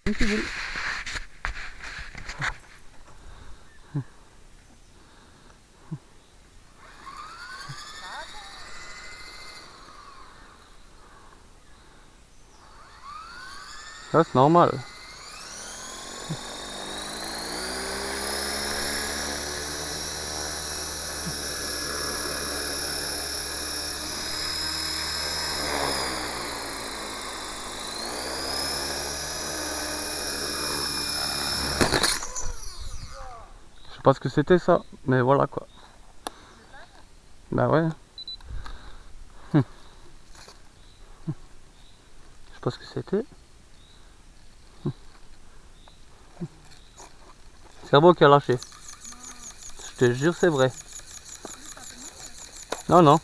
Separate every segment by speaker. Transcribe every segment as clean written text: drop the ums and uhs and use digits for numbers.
Speaker 1: Une petite bulle. Ça c'est normal. Je sais pas ce que c'était ça, mais voilà quoi. Bah ouais. Je sais pas ce que c'était. Cerveau qui a lâché. Je te jure c'est vrai. Non non.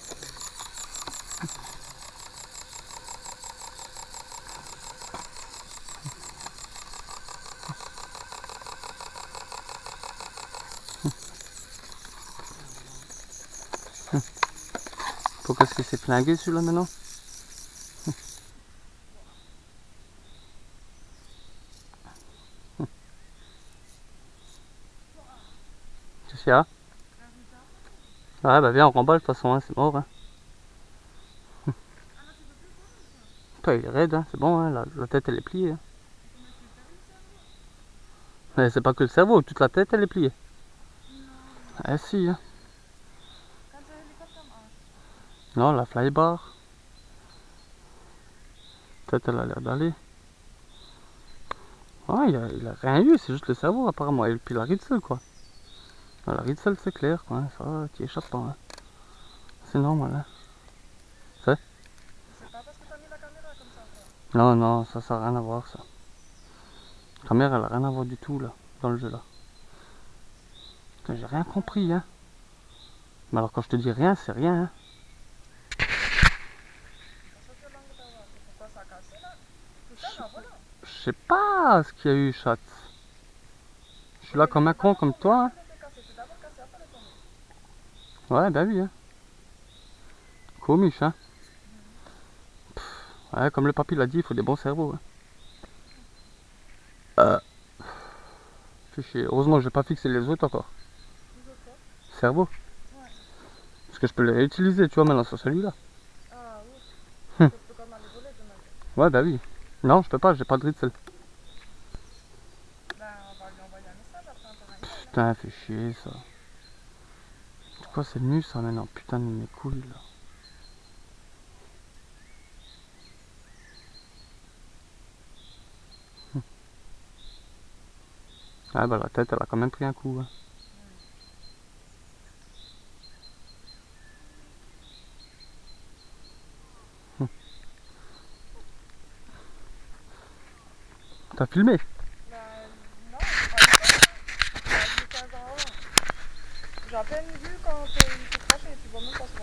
Speaker 1: Pourquoi est-ce que c'est flingué celui-là maintenant? Qu'est-ce qu'il y a? Ouais bah viens on remballe de toute façon, hein, c'est mort. Hein. Putain, il est raide, hein, c'est bon, hein, la tête elle est pliée. Hein. Mais c'est pas que le cerveau, toute la tête elle est pliée. Ah si, hein. Non, la flybar. Peut-être elle a l'air d'aller. Ouais, il a rien eu, c'est juste le cerveau apparemment. Et puis la ritzel quoi. Ah, la ritzel c'est clair quoi, hein, ça qui échappe pas. Hein. C'est normal. Hein. C'est
Speaker 2: pas parce que t'as mis la caméra comme ça.
Speaker 1: Non, non, ça a rien à voir ça. La caméra elle a rien à voir du tout là, dans le jeu là. J'ai rien compris hein. Mais alors quand je te dis rien, c'est rien hein.
Speaker 2: Pourquoi ça a cassé là? Tout ça là, voilà.
Speaker 1: Je sais pas ce qu'il y a eu chat. Je suis là comme un con comme toi. Hein. Ouais, bah oui. Hein. Comiche, hein. Ouais, comme le papy l'a dit, il faut des bons cerveaux. Hein. Fais chier. Heureusement que j'ai pas fixé les autres encore. Cerveau.
Speaker 2: Ouais.
Speaker 1: Parce que je peux les réutiliser, tu vois, maintenant sur celui-là.
Speaker 2: Ah oui. Tu peux quand même aller voler demain.
Speaker 1: Ouais, bah oui. Non, je peux pas, j'ai pas de ritzel.
Speaker 2: Ben, on va lui envoyer un message après un terrain.
Speaker 1: Putain, fais chier ça. C'est quoi, c'est nu ça maintenant? Putain de mes couilles là. Ah bah la tête elle a quand même pris un coup. Hein. T'as filmé?
Speaker 2: Ben, non, j'ai pas eu le temps. J'ai à peine vu quand il s'est craché, tu vois même pas ce moment.